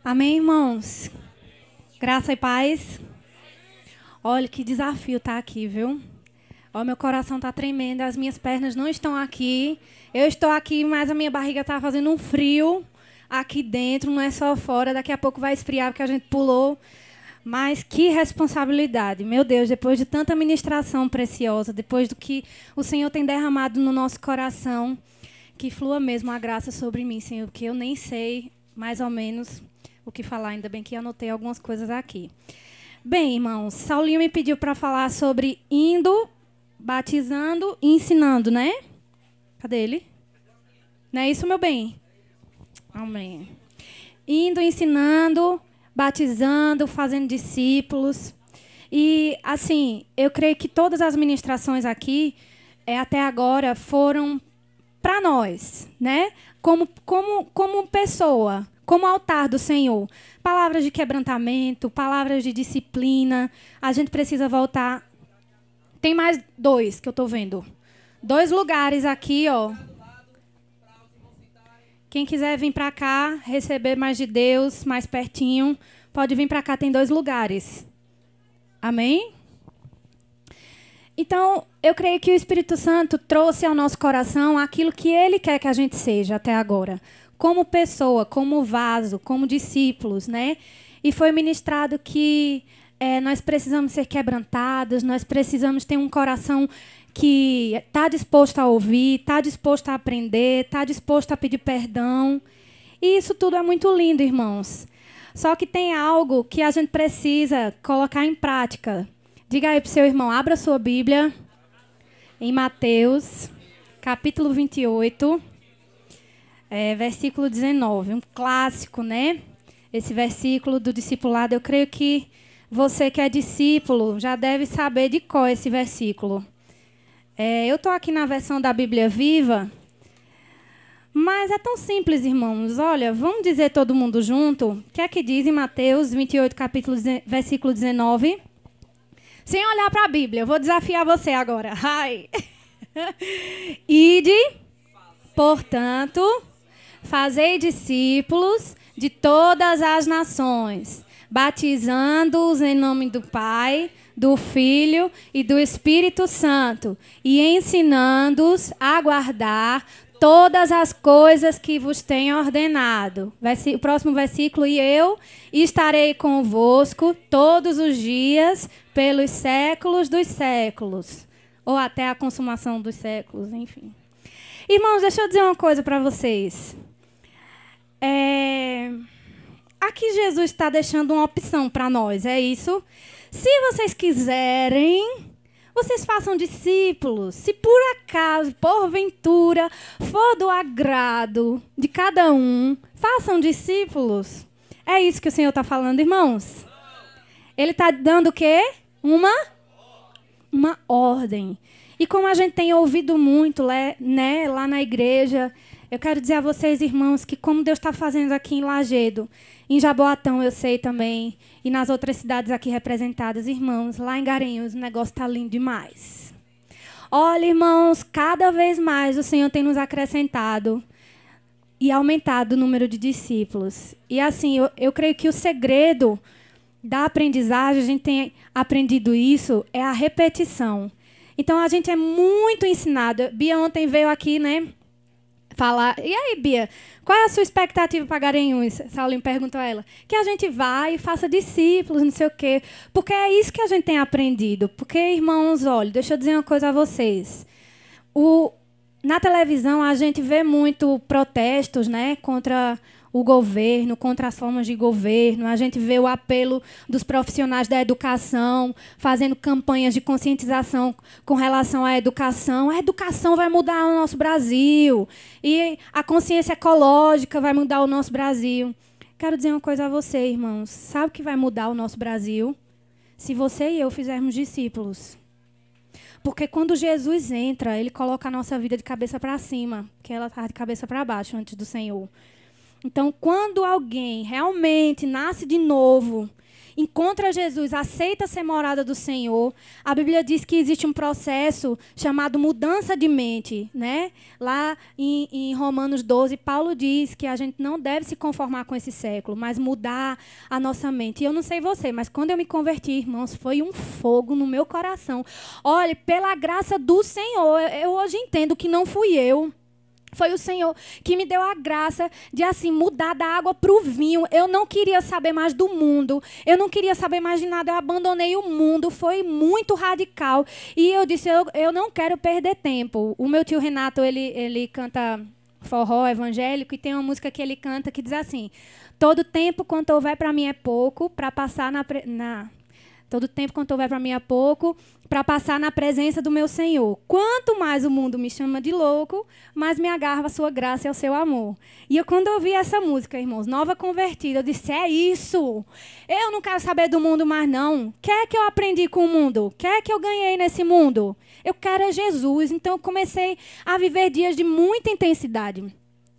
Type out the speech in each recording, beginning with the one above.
Amém, irmãos? Graça e paz. Olha, que desafio estar aqui, viu? Ó, meu coração está tremendo, as minhas pernas não estão aqui. Eu estou aqui, mas a minha barriga está fazendo um frio aqui dentro, não é só fora. Daqui a pouco vai esfriar, porque a gente pulou. Mas que responsabilidade. Meu Deus, depois de tanta ministração preciosa, depois do que o Senhor tem derramado no nosso coração, que flua mesmo a graça sobre mim, Senhor, porque eu nem sei mais ou menos o que falar, ainda bem que anotei algumas coisas aqui. Bem, irmãos, Saulinho me pediu para falar sobre indo, batizando e ensinando, né? Cadê ele? Não é isso, meu bem? Amém. Indo, ensinando, batizando, fazendo discípulos. E, assim, eu creio que todas as ministrações aqui, até agora, foram para nós, né? Como pessoa, como altar do Senhor. Palavras de quebrantamento, palavras de disciplina. A gente precisa voltar. Tem mais 2 que eu estou vendo. 2 lugares aqui, ó. Quem quiser vir para cá, receber mais de Deus, mais pertinho, pode vir para cá, tem 2 lugares. Amém? Então, eu creio que o Espírito Santo trouxe ao nosso coração aquilo que Ele quer que a gente seja até agora. Como pessoa, como vaso, como discípulos, né? E foi ministrado que nós precisamos ser quebrantados, nós precisamos ter um coração que está disposto a ouvir, está disposto a aprender, está disposto a pedir perdão. E isso tudo é muito lindo, irmãos. Só que tem algo que a gente precisa colocar em prática. Diga aí para o seu irmão, abra sua Bíblia em Mateus, capítulo 28. Versículo 19, um clássico, né? Esse versículo do discipulado, eu creio que você que é discípulo já deve saber de qual é esse versículo. Eu estou aqui na versão da Bíblia Viva, mas é tão simples, irmãos. Olha, vamos dizer todo mundo junto. O que é que diz em Mateus 28, versículo 19? Sem olhar para a Bíblia, eu vou desafiar você agora. Ai. Ide, portanto, fazei discípulos de todas as nações, batizando-os em nome do Pai, do Filho e do Espírito Santo, e ensinando-os a guardar todas as coisas que vos tenho ordenado. O próximo versículo, e eu estarei convosco todos os dias, pelos séculos dos séculos, ou até a consumação dos séculos, enfim. Irmãos, deixa eu dizer uma coisa para vocês. Aqui Jesus está deixando uma opção para nós, é isso? Se vocês quiserem, vocês façam discípulos. Se por acaso, porventura, for do agrado de cada um, façam discípulos. É isso que o Senhor está falando, irmãos? Ele está dando o quê? Uma ordem. E como a gente tem ouvido muito, né, lá na igreja, eu quero dizer a vocês, irmãos, que como Deus está fazendo aqui em Lajedo, em Jaboatão, eu sei também, e nas outras cidades aqui representadas, irmãos, lá em Garanhuns, o negócio está lindo demais. Olha, irmãos, cada vez mais o Senhor tem nos acrescentado e aumentado o número de discípulos. E assim, eu creio que o segredo da aprendizagem, a gente tem aprendido isso, é a repetição. Então, a gente é muito ensinado. Bia ontem veio aqui, né, falar. E aí, Bia, qual é a sua expectativa para Garanhuns? Saulinho perguntou a ela. Que a gente vai e faça discípulos, não sei o quê. Porque é isso que a gente tem aprendido. Porque, irmãos, olha, deixa eu dizer uma coisa a vocês. Na televisão, a gente vê muito protestos, né, contra o governo, contra as formas de governo. A gente vê o apelo dos profissionais da educação, fazendo campanhas de conscientização com relação à educação. A educação vai mudar o nosso Brasil. E a consciência ecológica vai mudar o nosso Brasil. Quero dizer uma coisa a você, irmãos. Sabe o que vai mudar o nosso Brasil? se você e eu fizermos discípulos. Porque quando Jesus entra, ele coloca a nossa vida de cabeça para cima, que ela está de cabeça para baixo antes do Senhor. Então, quando alguém realmente nasce de novo, encontra Jesus, aceita ser morada do Senhor, a Bíblia diz que existe um processo chamado mudança de mente, né? Lá em Romanos 12, Paulo diz que a gente não deve se conformar com esse século, mas mudar a nossa mente. E eu não sei você, mas quando eu me converti, irmãos, foi um fogo no meu coração. Olha, pela graça do Senhor, eu hoje entendo que não fui eu. Foi o Senhor que me deu a graça de, assim, mudar da água para o vinho. Eu não queria saber mais do mundo. Eu não queria saber mais de nada. Eu abandonei o mundo. Foi muito radical. E eu disse, eu não quero perder tempo. O meu tio Renato, ele canta forró evangélico e tem uma música que ele canta que diz assim: todo tempo quanto houver para mim é pouco, para passar todo tempo quanto houver para mim é pouco, para passar na presença do meu Senhor. Quanto mais o mundo me chama de louco, mais me agarra a sua graça e ao seu amor. E eu, quando ouvi essa música, irmãos, nova convertida, eu disse, é isso. Eu não quero saber do mundo mais, não. O que é que eu aprendi com o mundo? O que é que eu ganhei nesse mundo? Eu quero é Jesus. Então, eu comecei a viver dias de muita intensidade.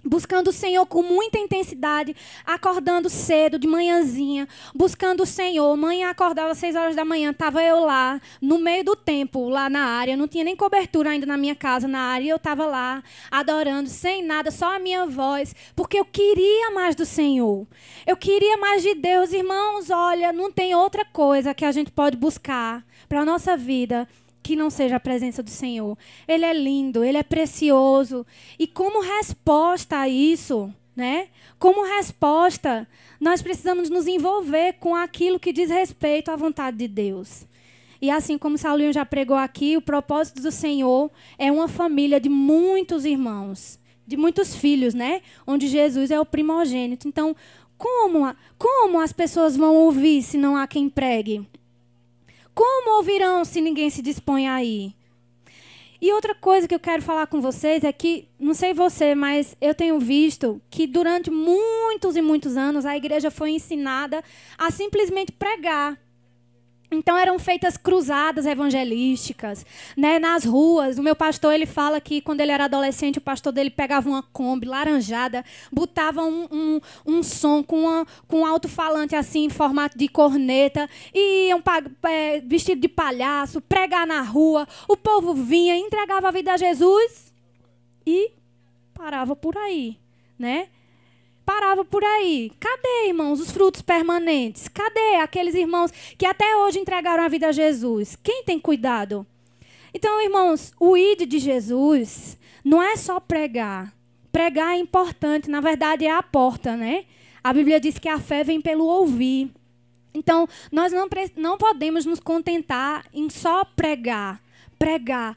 Buscando o Senhor com muita intensidade, acordando cedo, de manhãzinha, buscando o Senhor. Mãe acordava às 6 horas da manhã, estava eu lá, no meio do tempo, lá na área. Não tinha nem cobertura ainda na minha casa, na área. E eu estava lá, adorando, sem nada, só a minha voz, porque eu queria mais do Senhor. Eu queria mais de Deus. Irmãos, olha, não tem outra coisa que a gente pode buscar para a nossa vida que não seja a presença do Senhor. Ele é lindo, ele é precioso. E como resposta a isso, né? Como resposta, nós precisamos nos envolver com aquilo que diz respeito à vontade de Deus. E assim como Saulinho já pregou aqui, o propósito do Senhor é uma família de muitos irmãos, de muitos filhos, né? Onde Jesus é o primogênito. Então, como as pessoas vão ouvir se não há quem pregue? Como ouvirão se ninguém se dispõe a ir? E outra coisa que eu quero falar com vocês é que, não sei você, mas eu tenho visto que durante muitos e muitos anos a igreja foi ensinada a simplesmente pregar. Então, eram feitas cruzadas evangelísticas, né, nas ruas. O meu pastor, ele fala que, quando ele era adolescente, o pastor dele pegava uma Kombi laranjada, botava um som com um alto-falante, assim, em formato de corneta, e iam vestido de palhaço, pregar na rua. O povo vinha, entregava a vida a Jesus e parava por aí, né? Parava por aí. Cadê, irmãos, os frutos permanentes? Cadê aqueles irmãos que até hoje entregaram a vida a Jesus? Quem tem cuidado? Então, irmãos, o ID de Jesus não é só pregar. Pregar é importante, na verdade é a porta, né? A Bíblia diz que a fé vem pelo ouvir. Então, nós não podemos nos contentar em só pregar. Pregar.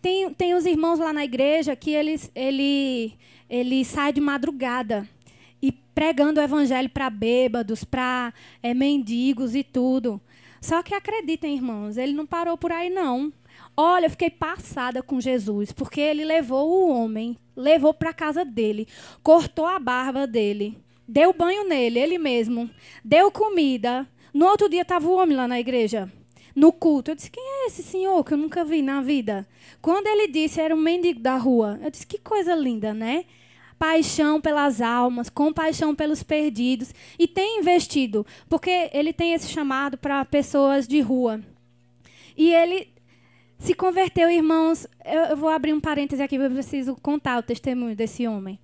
Tem os irmãos lá na igreja que ele sai de madrugada e pregando o evangelho para bêbados, para mendigos e tudo. Só que acreditem, irmãos, ele não parou por aí, não. Olha, eu fiquei passada com Jesus, porque ele levou o homem, levou para a casa dele, cortou a barba dele, deu banho nele, ele mesmo, deu comida. No outro dia estava o homem lá na igreja, no culto. Eu disse, quem é esse senhor que eu nunca vi na vida? Quando ele disse, era um mendigo da rua. Eu disse, que coisa linda, né? Paixão pelas almas, compaixão pelos perdidos. E tem investido, porque ele tem esse chamado para pessoas de rua. E ele se converteu, irmãos. Eu vou abrir um parêntese aqui, eu preciso contar o testemunho desse homem.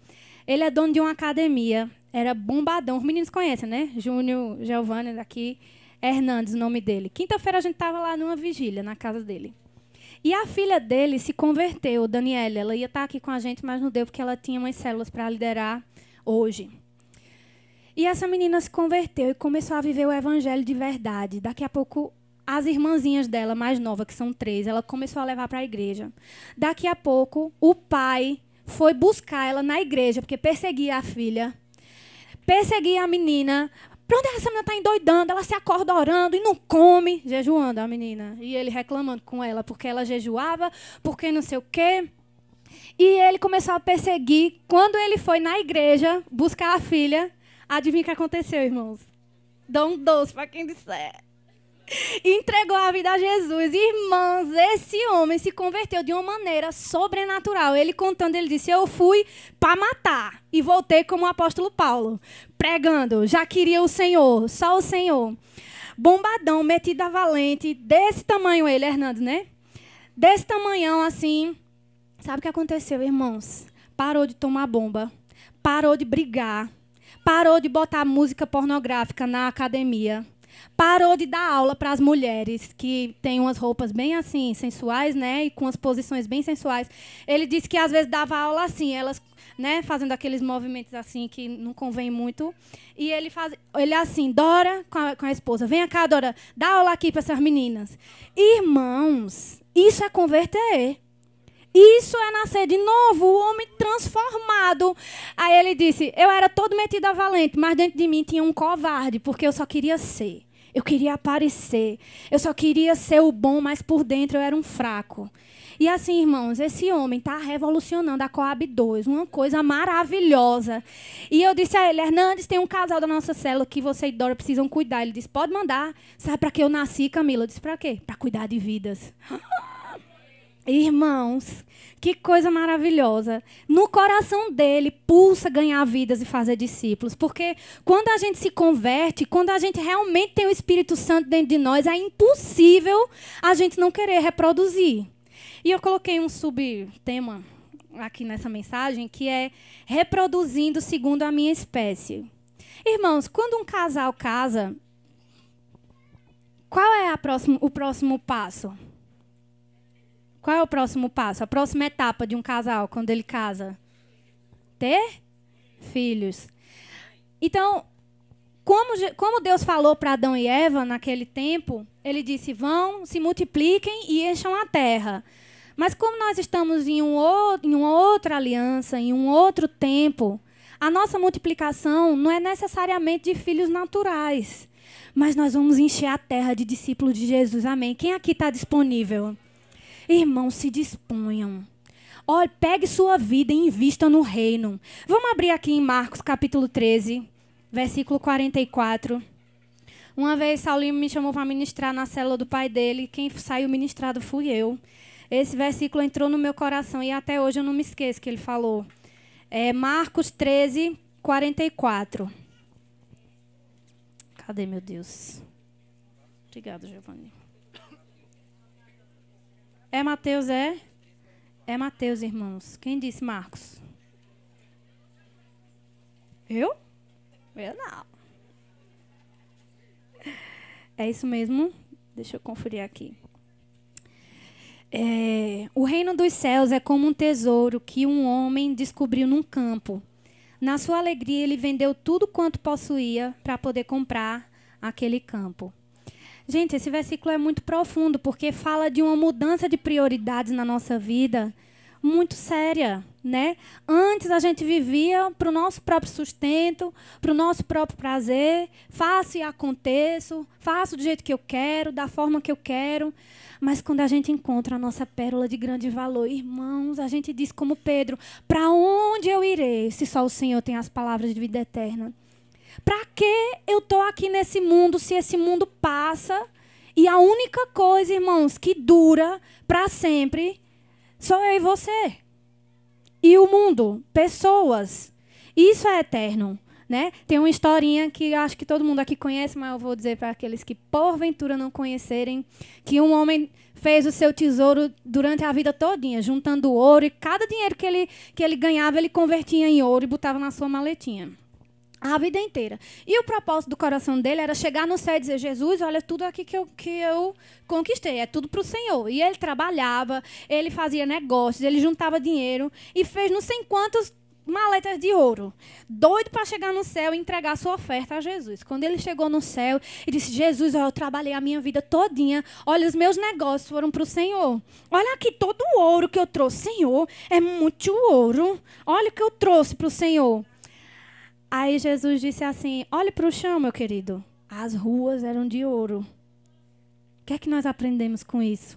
Ele é dono de uma academia, era bombadão. Os meninos conhecem, né? Júnior, Giovanni, daqui, Hernandes, o nome dele. Quinta-feira a gente estava lá numa vigília, na casa dele. E a filha dele se converteu, Daniela. Ela ia estar aqui com a gente, mas não deu, porque ela tinha umas células para liderar hoje. E essa menina se converteu e começou a viver o evangelho de verdade. Daqui a pouco, as irmãzinhas dela, mais novas, que são 3, ela começou a levar para a igreja. Daqui a pouco, o pai foi buscar ela na igreja, porque perseguia a filha, perseguia a menina. Pra onde essa menina está endoidando? Ela se acorda orando e não come, jejuando a menina. E ele reclamando com ela, porque ela jejuava, porque não sei o quê. E ele começou a perseguir. Quando ele foi na igreja buscar a filha, adivinha o que aconteceu, irmãos? Dá um doce para quem disser. E entregou a vida a Jesus. Irmãos, esse homem se converteu de uma maneira sobrenatural. Ele contando, ele disse, eu fui para matar e voltei como o apóstolo Paulo, pregando, já queria o Senhor, só o Senhor. Bombadão, metido a valente, desse tamanho ele, Hernandes, né? Desse tamanhão assim. Sabe o que aconteceu, irmãos? Parou de tomar bomba, parou de brigar, parou de botar música pornográfica na academia, parou de dar aula para as mulheres que têm umas roupas bem assim, sensuais, né? E com as posições bem sensuais. Ele disse que às vezes dava aula assim, elas, né, fazendo aqueles movimentos assim que não convém muito. E ele assim, Dora, com a esposa, vem cá, Dora, dá aula aqui para essas meninas. Irmãos, isso é converter. Isso é nascer de novo, o homem transformado. Aí ele disse, eu era todo metido a valente, mas dentro de mim tinha um covarde, porque eu só queria ser. Eu queria aparecer. Eu só queria ser o bom, mas por dentro eu era um fraco. E assim, irmãos, esse homem está revolucionando a Coab 2, uma coisa maravilhosa. E eu disse a ele, Hernandes, tem um casal da nossa célula que você e Dora precisam cuidar. Ele disse, pode mandar. Sabe para que eu nasci, Camila? Eu disse, para quê? Para cuidar de vidas. Irmãos, que coisa maravilhosa. No coração dele pulsa ganhar vidas e fazer discípulos. Porque quando a gente se converte, quando a gente realmente tem o Espírito Santo dentro de nós, é impossível a gente não querer reproduzir. E eu coloquei um subtema aqui nessa mensagem, que é reproduzindo segundo a minha espécie. Irmãos, quando um casal casa, qual é o próximo passo? Qual é o próximo passo? A próxima etapa de um casal, quando ele casa? Ter filhos. Então, como Deus falou para Adão e Eva naquele tempo, ele disse, vão, se multipliquem e encham a terra. Mas como nós estamos em uma outra aliança, em um outro tempo, a nossa multiplicação não é necessariamente de filhos naturais. Mas nós vamos encher a terra de discípulos de Jesus. Amém? Quem aqui está disponível? Irmãos, se disponham. Olha, pegue sua vida e invista no reino. Vamos abrir aqui em Marcos, capítulo 13, versículo 44. Uma vez, Saulinho me chamou para ministrar na célula do pai dele. Quem saiu ministrado fui eu. Esse versículo entrou no meu coração e até hoje eu não me esqueço que ele falou. É Marcos 13, 44. Cadê, meu Deus? Obrigada, Giovanni. É Mateus, é? É Mateus, irmãos. Quem disse Marcos? Eu? Eu não. É isso mesmo? Deixa eu conferir aqui. O reino dos céus é como um tesouro que um homem descobriu num campo. Na sua alegria, ele vendeu tudo quanto possuía para poder comprar aquele campo. Gente, esse versículo é muito profundo, porque fala de uma mudança de prioridades na nossa vida muito séria, né? Antes a gente vivia para o nosso próprio sustento, para o nosso próprio prazer, faço e aconteço, faço do jeito que eu quero, da forma que eu quero. Mas quando a gente encontra a nossa pérola de grande valor, irmãos, a gente diz como Pedro, para onde eu irei se só o Senhor tem as palavras de vida eterna? Para que eu estou aqui nesse mundo se esse mundo passa e a única coisa, irmãos, que dura para sempre sou eu e você? E o mundo, pessoas. Isso é eterno, né? Tem uma historinha que acho que todo mundo aqui conhece, mas eu vou dizer para aqueles que porventura não conhecerem, que um homem fez o seu tesouro durante a vida todinha, juntando ouro, e cada dinheiro que ele ganhava, ele convertia em ouro e botava na sua maletinha. A vida inteira. E o propósito do coração dele era chegar no céu e dizer, Jesus, olha tudo aqui que eu conquistei, é tudo para o Senhor. E ele trabalhava, ele fazia negócios, ele juntava dinheiro e fez não sei quantas maletas de ouro. Doido para chegar no céu e entregar sua oferta a Jesus. Quando ele chegou no céu, ele disse, Jesus, eu trabalhei a minha vida todinha, olha, os meus negócios foram para o Senhor. Olha aqui todo o ouro que eu trouxe. Senhor, é muito ouro. Olha o que eu trouxe para o Senhor. Aí Jesus disse assim, olhe para o chão, meu querido. As ruas eram de ouro. O que é que nós aprendemos com isso?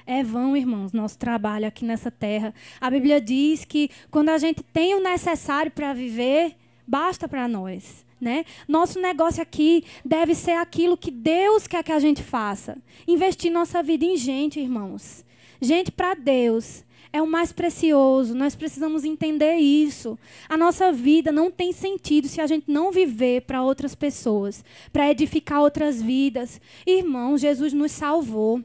É vão, irmãos, nosso trabalho aqui nessa terra. A Bíblia diz que quando a gente tem o necessário para viver, Basta para nós, né? Nosso negócio aqui deve ser aquilo que Deus quer que a gente faça. Investir nossa vida em gente, irmãos. Gente, para Deus é o mais precioso. Nós precisamos entender isso. A nossa vida não tem sentido se a gente não viver para outras pessoas, para edificar outras vidas. Irmãos, Jesus nos salvou.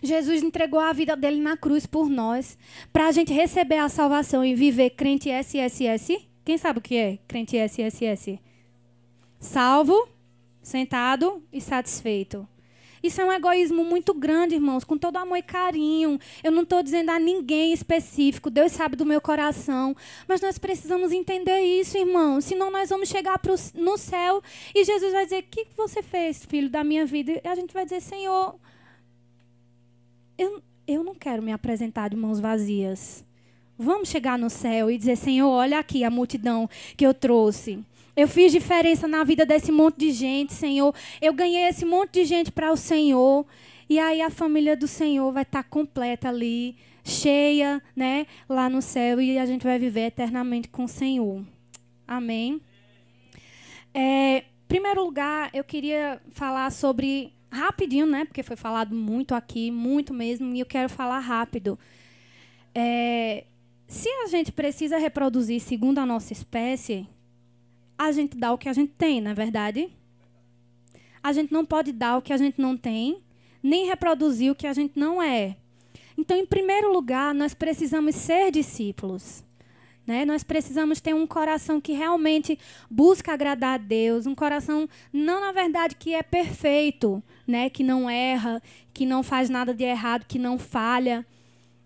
Jesus entregou a vida dele na cruz por nós, para a gente receber a salvação e viver crente SSS. Quem sabe o que é crente SSS? Salvo, sentado e satisfeito. Isso é um egoísmo muito grande, irmãos, com todo amor e carinho. Eu não estou dizendo a ninguém específico, Deus sabe do meu coração. Mas nós precisamos entender isso, irmãos. Senão nós vamos chegar no céu e Jesus vai dizer, o que você fez, filho, da minha vida? E a gente vai dizer, Senhor, eu não quero me apresentar de mãos vazias. Vamos chegar no céu e dizer, Senhor, olha aqui a multidão que eu trouxe. Eu fiz diferença na vida desse monte de gente, Senhor. Eu ganhei esse monte de gente para o Senhor. E aí a família do Senhor vai estar completa ali, cheia, né, lá no céu. E a gente vai viver eternamente com o Senhor. Amém? Em primeiro lugar, eu queria falar sobre, rapidinho, né, porque foi falado muito aqui, muito mesmo, e eu quero falar rápido. Se a gente precisa reproduzir segundo a nossa espécie, a gente dá o que a gente tem, não é verdade? A gente não pode dar o que a gente não tem, nem reproduzir o que a gente não é. Então, em primeiro lugar, nós precisamos ser discípulos, né? Nós precisamos ter um coração que realmente busca agradar a Deus, um coração, não, na verdade, que é perfeito, né? Que não erra, que não faz nada de errado, que não falha.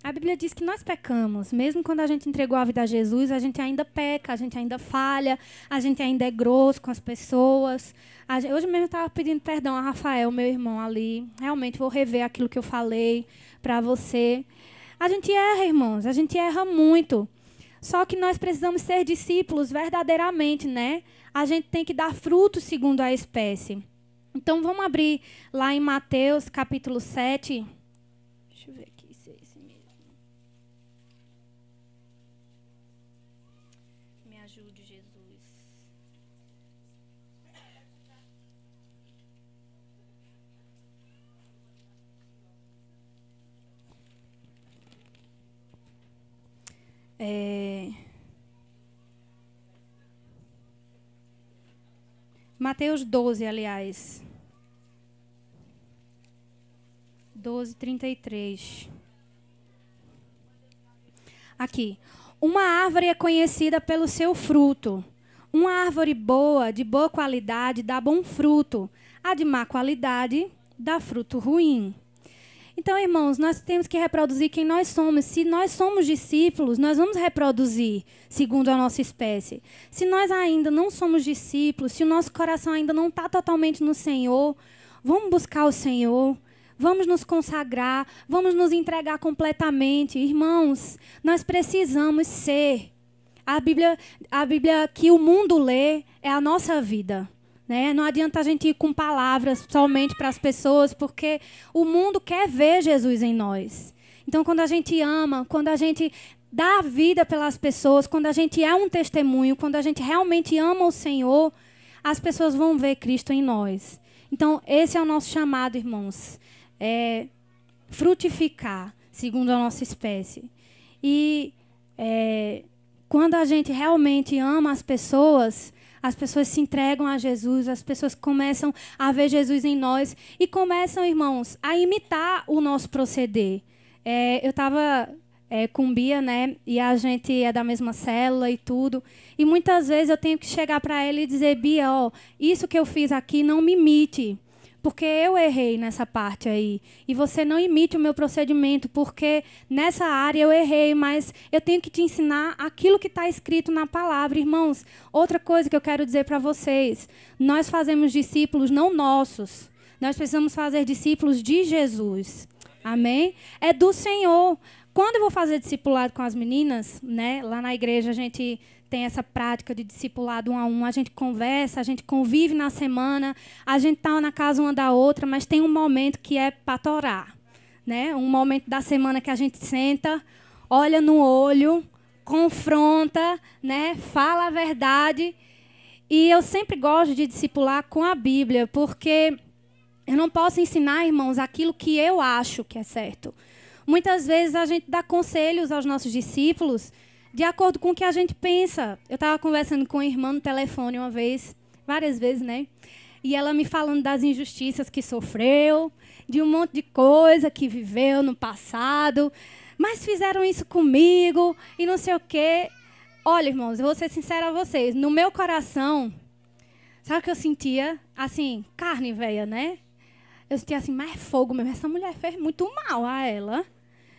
A Bíblia diz que nós pecamos. Mesmo quando a gente entregou a vida a Jesus, a gente ainda peca, a gente ainda falha, a gente ainda é grosso com as pessoas. Hoje mesmo eu estava pedindo perdão a Rafael, meu irmão ali. Realmente vou rever aquilo que eu falei para você. A gente erra, irmãos, a gente erra muito. Só que nós precisamos ser discípulos verdadeiramente, né? A gente tem que dar frutos segundo a espécie. Então, vamos abrir lá em Mateus, capítulo 7. Deixa eu ver aqui. Ajude, Jesus. Mateus 12, aliás. 12:33. Aqui. Uma árvore é conhecida pelo seu fruto. Uma árvore boa, de boa qualidade, dá bom fruto. A de má qualidade, dá fruto ruim. Então, irmãos, nós temos que reproduzir quem nós somos. Se nós somos discípulos, nós vamos reproduzir segundo a nossa espécie. Se nós ainda não somos discípulos, se o nosso coração ainda não está totalmente no Senhor, vamos buscar o Senhor. Vamos nos consagrar, vamos nos entregar completamente. Irmãos, nós precisamos ser. A Bíblia que o mundo lê é a nossa vida, né? Não adianta a gente ir com palavras somente para as pessoas, porque o mundo quer ver Jesus em nós. Então, quando a gente ama, quando a gente dá a vida pelas pessoas, quando a gente é um testemunho, quando a gente realmente ama o Senhor, as pessoas vão ver Cristo em nós. Então, esse é o nosso chamado, irmãos. Frutificar segundo a nossa espécie. E quando a gente realmente ama as pessoas se entregam a Jesus, as pessoas começam a ver Jesus em nós e começam, irmãos, a imitar o nosso proceder. Eu estava com Bia, né? E a gente é da mesma célula e tudo. E muitas vezes eu tenho que chegar para ela e dizer, Bia, isso que eu fiz aqui não me imite. Porque eu errei nessa parte aí. E você não imite o meu procedimento, porque nessa área eu errei, mas eu tenho que te ensinar aquilo que está escrito na palavra. Irmãos, outra coisa que eu quero dizer para vocês. Nós fazemos discípulos não nossos. Nós precisamos fazer discípulos de Jesus. Amém? É do Senhor. Quando eu vou fazer discipulado com as meninas, né, lá na igreja a gente tem essa prática de discipulado 1 a 1. A gente conversa, a gente convive na semana, a gente está na casa uma da outra, mas tem um momento que é para torar, né? Um momento da semana que a gente senta, olha no olho, confronta, né? Fala a verdade. E eu sempre gosto de discipular com a Bíblia, porque eu não posso ensinar, irmãos, aquilo que eu acho que é certo. Muitas vezes a gente dá conselhos aos nossos discípulos de acordo com o que a gente pensa. Eu estava conversando com uma irmã no telefone uma vez, várias vezes, né? E ela me falando das injustiças que sofreu, de um monte de coisa que viveu no passado, mas fizeram isso comigo e não sei o quê. Olha, irmãos, eu vou ser sincera a vocês. No meu coração, sabe o que eu sentia? Assim, carne velha, né? Eu sentia assim, mas é fogo mesmo. Essa mulher fez muito mal a ela.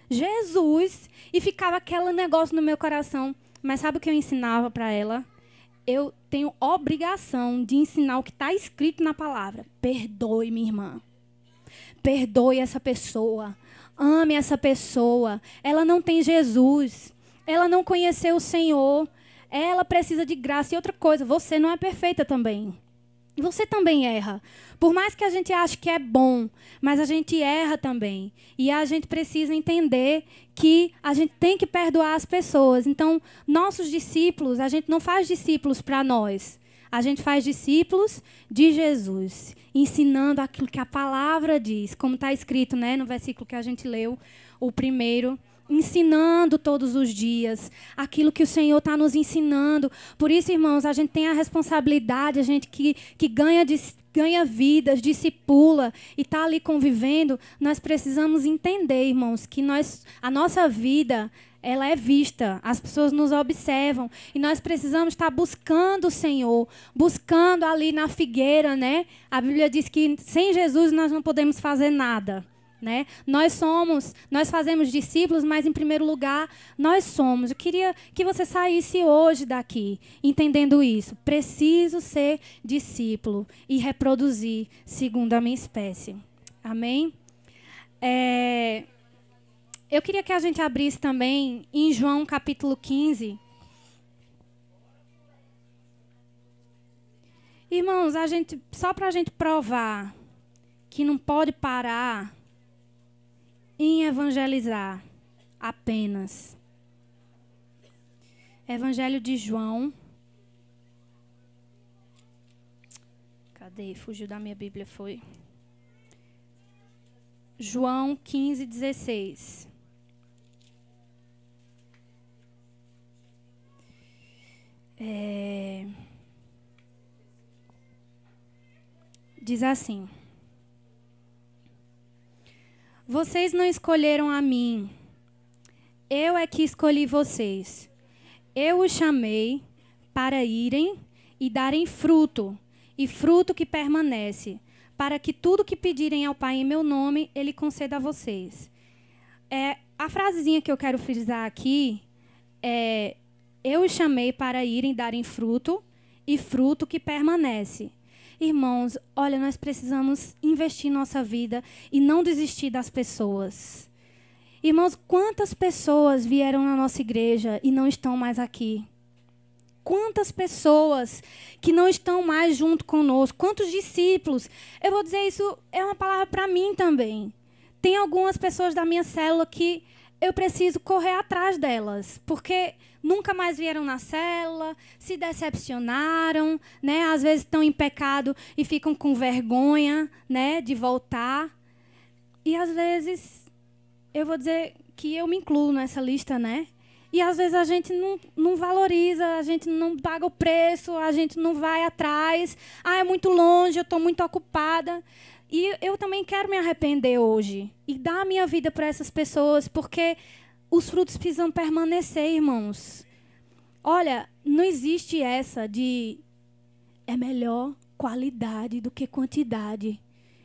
Jesus. E ficava aquele negócio no meu coração. Mas sabe o que eu ensinava para ela? Eu tenho obrigação de ensinar o que está escrito na palavra. Perdoe, minha irmã. Perdoe essa pessoa. Ame essa pessoa. Ela não tem Jesus. Ela não conheceu o Senhor. Ela precisa de graça. E outra coisa, você não é perfeita também. Você também erra. Por mais que a gente ache que é bom, mas a gente erra também. E a gente precisa entender que a gente tem que perdoar as pessoas. Então, nossos discípulos, a gente não faz discípulos para nós. A gente faz discípulos de Jesus, ensinando aquilo que a palavra diz, como está escrito, né, no versículo que a gente leu, o primeiro. Ensinando todos os dias aquilo que o Senhor está nos ensinando. Por isso, irmãos, a gente tem a responsabilidade, a gente que ganha vidas, discipula e está ali convivendo, nós precisamos entender, irmãos, que a nossa vida, ela é vista, as pessoas nos observam e nós precisamos estar buscando o Senhor, buscando ali na figueira, né? A Bíblia diz que sem Jesus nós não podemos fazer nada. Né? Nós fazemos discípulos, mas em primeiro lugar nós somos. Eu queria que você saísse hoje daqui entendendo isso. Preciso ser discípulo e reproduzir segundo a minha espécie. Amém? Eu queria que a gente abrisse também em João capítulo 15. Irmãos, só para a gente provar que não pode parar em evangelizar apenas. Evangelho de João. Cadê? Fugiu da minha Bíblia, foi. João 15, 16. Diz assim: vocês não escolheram a mim, eu é que escolhi vocês. Eu os chamei para irem e darem fruto, e fruto que permanece, para que tudo que pedirem ao Pai em meu nome, Ele conceda a vocês. A frasezinha que eu quero frisar aqui é: eu os chamei para irem e darem fruto, e fruto que permanece. Irmãos, olha, nós precisamos investir em nossa vida e não desistir das pessoas. Irmãos, quantas pessoas vieram na nossa igreja e não estão mais aqui? Quantas pessoas que não estão mais junto conosco? Quantos discípulos? Eu vou dizer, isso é uma palavra para mim também. Tem algumas pessoas da minha célula que eu preciso correr atrás delas, porque nunca mais vieram na célula, se decepcionaram, né? Às vezes estão em pecado e ficam com vergonha, né, de voltar. E às vezes, eu vou dizer que eu me incluo nessa lista, né? E às vezes a gente não valoriza, a gente não paga o preço, a gente não vai atrás. É muito longe, eu estou muito ocupada. E eu também quero me arrepender hoje e dar a minha vida para essas pessoas, porque os frutos precisam permanecer, irmãos. Olha, não existe essa de é melhor qualidade do que quantidade.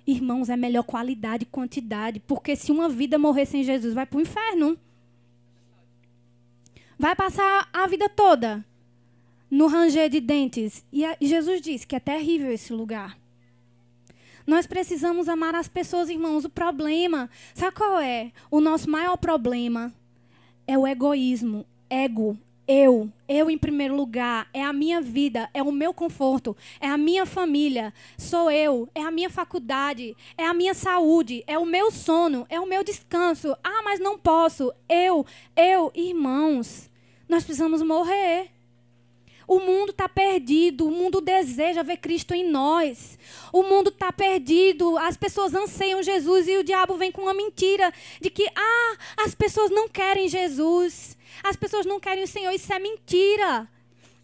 Irmãos, é melhor qualidade e quantidade, porque se uma vida morrer sem Jesus, vai para o inferno. Vai passar a vida toda no ranger de dentes. E Jesus disse que é terrível esse lugar. Nós precisamos amar as pessoas, irmãos. O problema, sabe qual é? O nosso maior problema é o egoísmo. Ego. Eu em primeiro lugar. É a minha vida, é o meu conforto, é a minha família. Sou eu, é a minha faculdade, é a minha saúde, é o meu sono, é o meu descanso. Mas não posso. Irmãos, Nós precisamos morrer. O mundo está perdido, o mundo deseja ver Cristo em nós. O mundo está perdido, as pessoas anseiam Jesus e o diabo vem com uma mentira de que as pessoas não querem Jesus, as pessoas não querem o Senhor. Isso é mentira.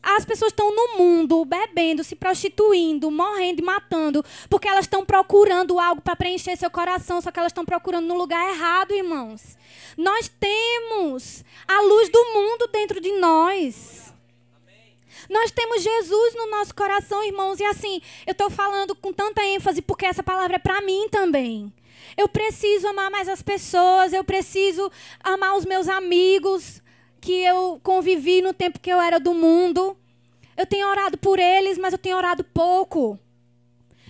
As pessoas estão no mundo bebendo, se prostituindo, morrendo e matando, porque elas estão procurando algo para preencher seu coração, só que elas estão procurando no lugar errado, irmãos. Nós temos a luz do mundo dentro de nós. Nós temos Jesus no nosso coração, irmãos. E assim, eu estou falando com tanta ênfase porque essa palavra é para mim também. Eu preciso amar mais as pessoas, eu preciso amar os meus amigos que eu convivi no tempo que eu era do mundo. Eu tenho orado por eles, mas eu tenho orado pouco.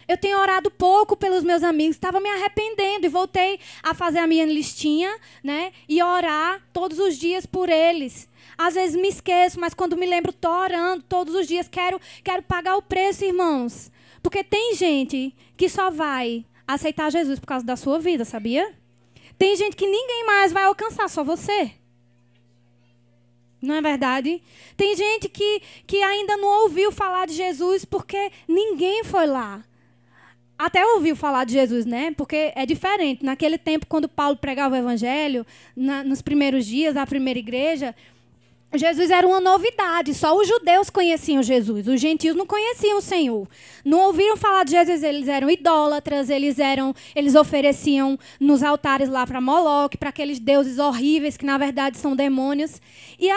Eu tenho orado pouco pelos meus amigos. Estava me arrependendo e voltei a fazer a minha listinha, né? E orar todos os dias por eles. Às vezes me esqueço, mas quando me lembro, estou orando todos os dias. Quero pagar o preço, irmãos. Porque tem gente que só vai aceitar Jesus por causa da sua vida, sabia? Tem gente que ninguém mais vai alcançar, só você. Não é verdade? Tem gente que ainda não ouviu falar de Jesus porque ninguém foi lá. Até ouviu falar de Jesus, né? Porque é diferente. Naquele tempo, quando Paulo pregava o evangelho, nos primeiros dias da primeira igreja, Jesus era uma novidade. Só os judeus conheciam Jesus. Os gentios não conheciam o Senhor. Não ouviram falar de Jesus. Eles eram idólatras. Eles ofereciam nos altares lá para Moloque, para aqueles deuses horríveis que, na verdade, são demônios. E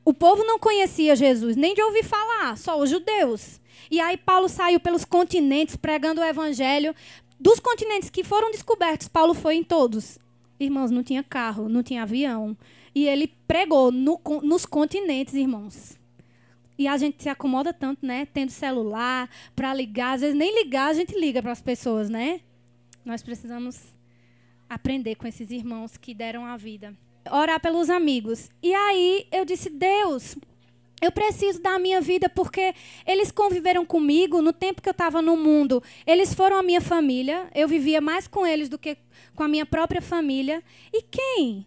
o povo não conhecia Jesus, nem de ouvir falar. Só os judeus. E aí Paulo saiu pelos continentes pregando o evangelho. Dos continentes que foram descobertos, Paulo foi em todos. Irmãos, não tinha carro, não tinha avião. E ele pregou nos continentes, irmãos. E a gente se acomoda tanto, né? Tendo celular para ligar. Às vezes nem ligar, a gente liga para as pessoas, né? Nós precisamos aprender com esses irmãos que deram a vida. Orar pelos amigos. E aí eu disse, Deus, eu preciso dar a minha vida porque eles conviveram comigo no tempo que eu estava no mundo. Eles foram a minha família. Eu vivia mais com eles do que com a minha própria família. E quem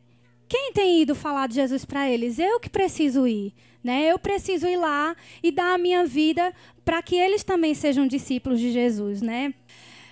tem ido falar de Jesus para eles? Eu que preciso ir, né? Eu preciso ir lá e dar a minha vida para que eles também sejam discípulos de Jesus, né?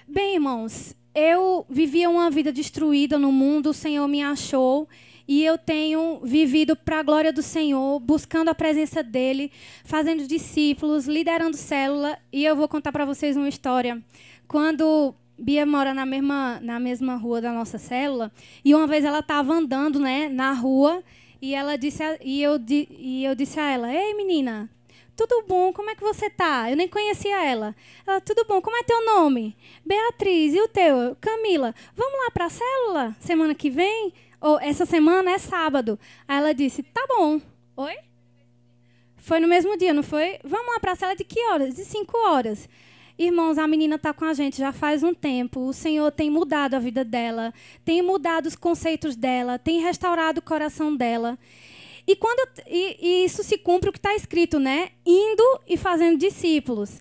Bem, irmãos, eu vivia uma vida destruída no mundo, o Senhor me achou e eu tenho vivido para a glória do Senhor, buscando a presença dEle, fazendo discípulos, liderando célula. E eu vou contar para vocês uma história. Quando Bia mora na mesma rua da nossa célula, e uma vez ela estava andando, né, na rua, e eu disse a ela, ei, menina, tudo bom? Como é que você tá? Eu nem conhecia ela. Ela, tudo bom, como é teu nome? Beatriz, e o teu? Camila. Vamos lá para a célula semana que vem? Ou essa semana é sábado. Aí ela disse, tá bom. Oi? Foi no mesmo dia, não foi? Vamos lá para a célula de que horas? De 5 horas. Irmãos, a menina está com a gente já faz um tempo. O Senhor tem mudado a vida dela, tem mudado os conceitos dela, tem restaurado o coração dela. E isso se cumpre o que está escrito, né? Indo e fazendo discípulos.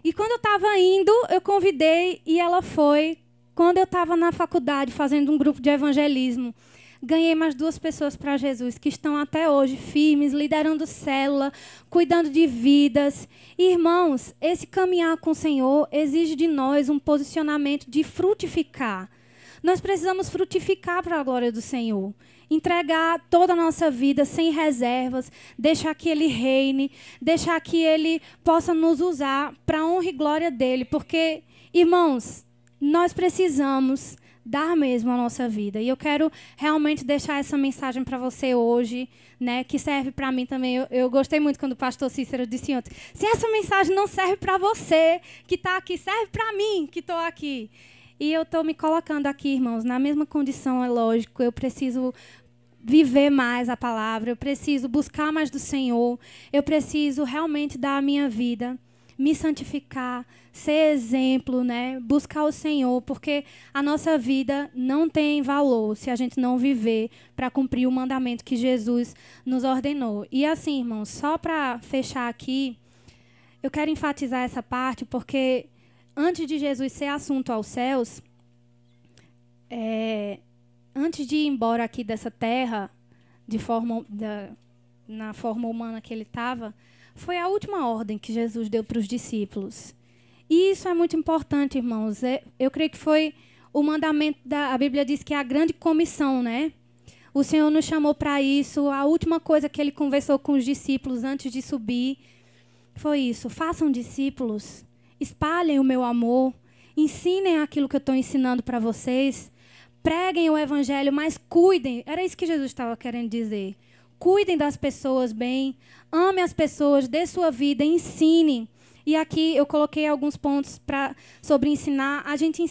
E quando eu estava indo, eu convidei e ela foi. Quando eu estava na faculdade fazendo um grupo de evangelismo, ganhei mais 2 pessoas para Jesus, que estão até hoje firmes, liderando célula, cuidando de vidas. E, irmãos, esse caminhar com o Senhor exige de nós um posicionamento de frutificar. Nós precisamos frutificar para a glória do Senhor. Entregar toda a nossa vida sem reservas, deixar que Ele reine, deixar que Ele possa nos usar para a honra e glória dEle. Porque, irmãos, nós precisamos dar mesmo a nossa vida. E eu quero realmente deixar essa mensagem para você hoje, né, que serve para mim também. Eu gostei muito quando o pastor Cícero disse ontem, se essa mensagem não serve para você que está aqui, serve para mim que estou aqui. E eu estou me colocando aqui, irmãos, na mesma condição, é lógico. Eu preciso viver mais a palavra, eu preciso buscar mais do Senhor, eu preciso realmente dar a minha vida, me santificar, ser exemplo, né? Buscar o Senhor, porque a nossa vida não tem valor se a gente não viver para cumprir o mandamento que Jesus nos ordenou. E assim, irmãos, só para fechar aqui, eu quero enfatizar essa parte, porque antes de Jesus ser assunto aos céus, antes de ir embora aqui dessa terra, na forma humana que ele estava, foi a última ordem que Jesus deu para os discípulos. E isso é muito importante, irmãos. Eu creio que foi o mandamento a Bíblia diz que é a grande comissão, né? O Senhor nos chamou para isso. A última coisa que ele conversou com os discípulos antes de subir foi isso. Façam discípulos, espalhem o meu amor, ensinem aquilo que eu estou ensinando para vocês, preguem o evangelho, mas cuidem. Era isso que Jesus estava querendo dizer. Cuidem das pessoas bem, amem as pessoas, dê sua vida, ensinem. E aqui eu coloquei alguns pontos sobre ensinar. A gente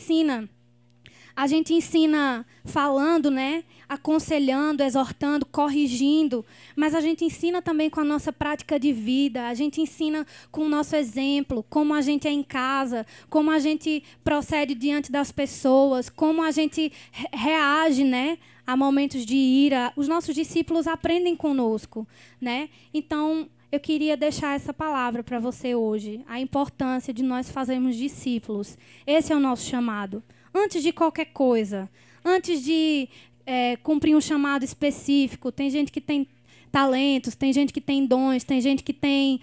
ensina falando, né? Aconselhando, exortando, corrigindo, mas a gente ensina também com a nossa prática de vida, a gente ensina com o nosso exemplo, como a gente é em casa, como a gente procede diante das pessoas, como a gente reage, né, a momentos de ira. Os nossos discípulos aprendem conosco, né? Então, eu queria deixar essa palavra para você hoje, a importância de nós fazermos discípulos. Esse é o nosso chamado. Antes de qualquer coisa, antes de cumprir um chamado específico, tem gente que tem talentos, tem gente que tem dons, tem gente que tem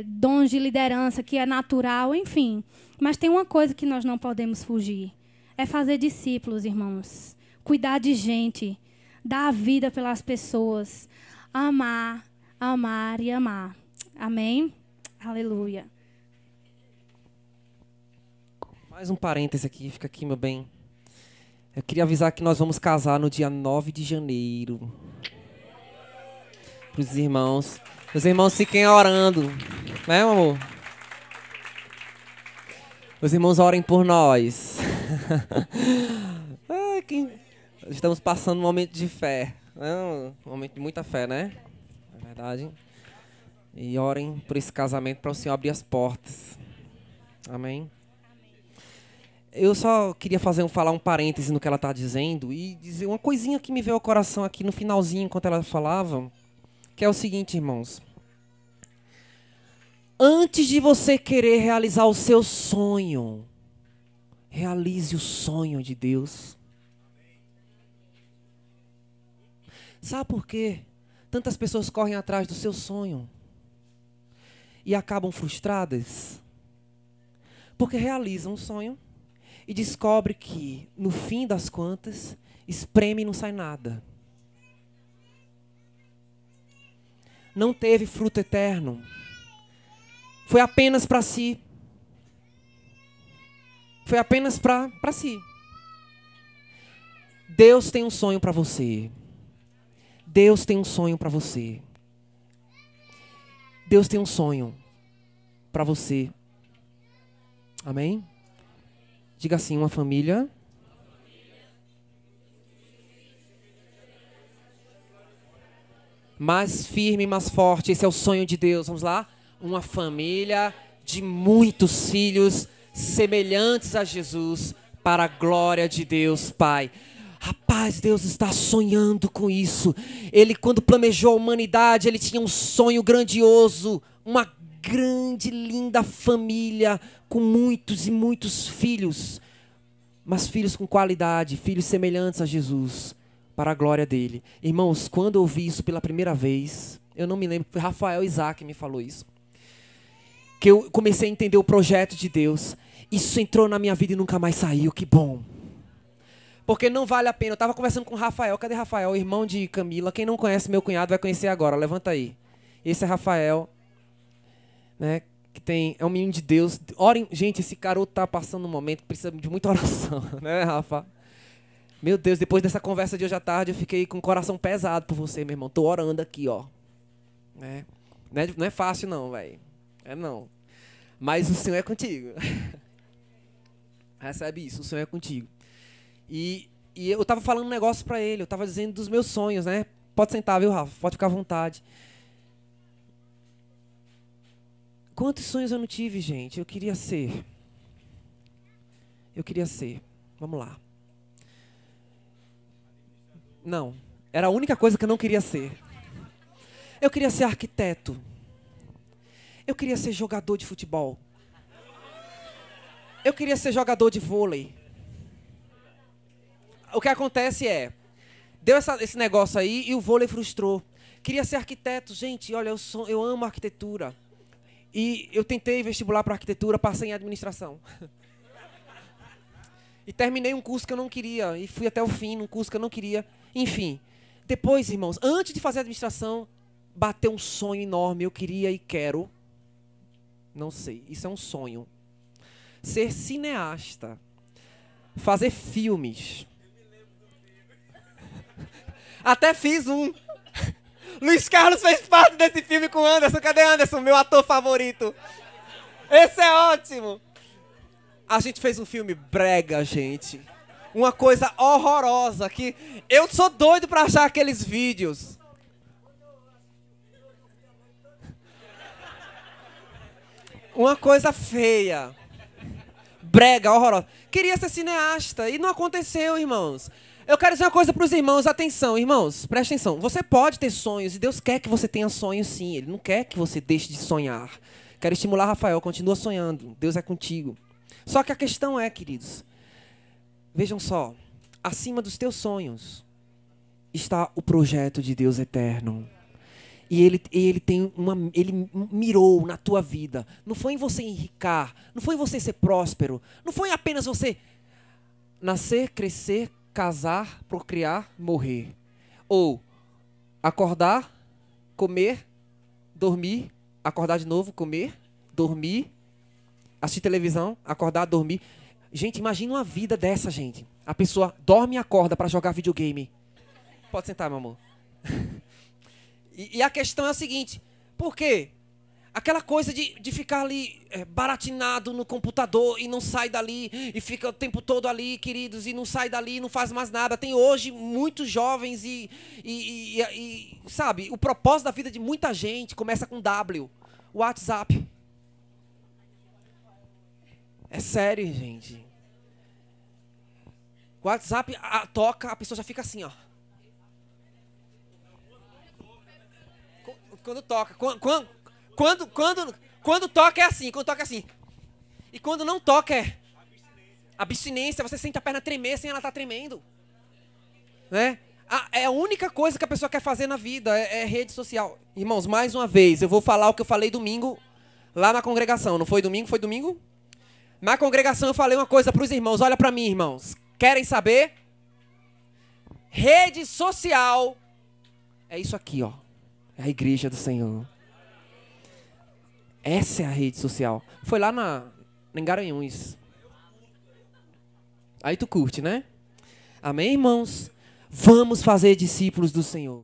dons de liderança, que é natural, enfim. Mas tem uma coisa que nós não podemos fugir, é fazer discípulos, irmãos. Cuidar de gente, dar a vida pelas pessoas, amar, amar e amar. Amém? Aleluia. Mais um parêntese aqui, fica aqui, meu bem. Eu queria avisar que nós vamos casar no dia 9 de janeiro. Para os irmãos. Os irmãos fiquem orando. Né, meu amor? Os irmãos orem por nós. Estamos passando um momento de fé. Um momento de muita fé, né? É verdade. E orem por esse casamento para o Senhor abrir as portas. Amém? Eu só queria falar um parêntese no que ela está dizendo e dizer uma coisinha que me veio ao coração aqui no finalzinho, enquanto ela falava, que é o seguinte, irmãos. Antes de você querer realizar o seu sonho, realize o sonho de Deus. Sabe por quê? Tantas pessoas correm atrás do seu sonho e acabam frustradas porque realizam um sonho e descobre que, no fim das contas, espreme e não sai nada. Não teve fruto eterno. Foi apenas para si. Foi apenas para si. Deus tem um sonho para você. Deus tem um sonho para você. Deus tem um sonho para você. Amém? Diga assim, uma família mais firme, mais forte. Esse é o sonho de Deus. Vamos lá? Uma família de muitos filhos semelhantes a Jesus para a glória de Deus Pai. Rapaz, Deus está sonhando com isso. Ele, quando planejou a humanidade, ele tinha um sonho grandioso, uma grande, linda família com muitos e muitos filhos, mas filhos com qualidade, filhos semelhantes a Jesus, para a glória dele. Irmãos, quando eu ouvi isso pela primeira vez, eu não me lembro, foi Rafael Isaac que me falou isso, que eu comecei a entender o projeto de Deus. Isso entrou na minha vida e nunca mais saiu, que bom. Porque não vale a pena. Eu estava conversando com o Rafael. Cadê Rafael? Irmão de Camila. Quem não conhece meu cunhado vai conhecer agora. Levanta aí. Esse é Rafael, né? Que é um menino de Deus. Orem, gente, esse garoto está passando um momento que precisa de muita oração, né, Rafa? Meu Deus, depois dessa conversa de hoje à tarde, eu fiquei com o coração pesado por você, meu irmão. Tô orando aqui, ó. Né? Não é fácil, não, velho. É não. Mas o Senhor é contigo. Recebe isso, o Senhor é contigo. E eu tava falando um negócio pra ele, eu tava dizendo dos meus sonhos, né? Pode sentar, viu, Rafa? Pode ficar à vontade. Quantos sonhos eu não tive, gente? Eu queria ser. Vamos lá. Não, era a única coisa que eu não queria ser. Eu queria ser arquiteto. Eu queria ser jogador de futebol. Eu queria ser jogador de vôlei. O que acontece deu esse negócio aí e o vôlei frustrou. Queria ser arquiteto. Gente, olha, eu amo arquitetura. E eu tentei vestibular para arquitetura, passei em administração. E terminei um curso que eu não queria. E fui até o fim num curso que eu não queria. Enfim. Depois, irmãos, antes de fazer administração, bateu um sonho enorme. Eu queria e quero. Não sei. Isso é um sonho. Ser cineasta. Fazer filmes. Até fiz um. Luiz Carlos fez parte desse filme com Anderson. Cadê Anderson, meu ator favorito? Esse é ótimo. A gente fez um filme brega, gente. Uma coisa horrorosa que eu sou doido pra achar aqueles vídeos. Uma coisa feia. Brega, horrorosa. Queria ser cineasta e não aconteceu, irmãos. Eu quero dizer uma coisa para os irmãos. Atenção, irmãos. Presta atenção. Você pode ter sonhos e Deus quer que você tenha sonhos, sim. Ele não quer que você deixe de sonhar. Quero estimular, Rafael. Continua sonhando. Deus é contigo. Só que a questão é, queridos. Vejam só. Acima dos teus sonhos está o projeto de Deus eterno. E ele mirou na tua vida. Não foi em você enricar. Não foi em você ser próspero. Não foi apenas você nascer, crescer, casar, procriar, morrer. Ou acordar, comer, dormir, acordar de novo, comer, dormir, assistir televisão, acordar, dormir. Gente, imagina uma vida dessa, gente. A pessoa dorme e acorda para jogar videogame. Pode sentar, meu amor. E a questão é a seguinte. Por quê? Aquela coisa de ficar ali baratinado no computador e não sai dali, e fica o tempo todo ali, queridos, e não sai dali, não faz mais nada. Tem hoje muitos jovens e sabe, o propósito da vida de muita gente começa com W, WhatsApp. É sério, gente. O WhatsApp toca, a pessoa já fica assim, ó. Quando toca, quando toca é assim, quando toca é assim. E quando não toca é abstinência, você sente a perna tremer sem ela estar tremendo. Né? É a única coisa que a pessoa quer fazer na vida, é rede social. Irmãos, mais uma vez, eu vou falar o que eu falei domingo lá na congregação. Não foi domingo? Foi domingo? Na congregação eu falei uma coisa para os irmãos. Olha para mim, irmãos. Querem saber? Rede social é isso aqui, ó. É a igreja do Senhor. Essa é a rede social. Foi lá em Garanhuns. Aí tu curte, né? Amém, irmãos? Vamos fazer discípulos do Senhor.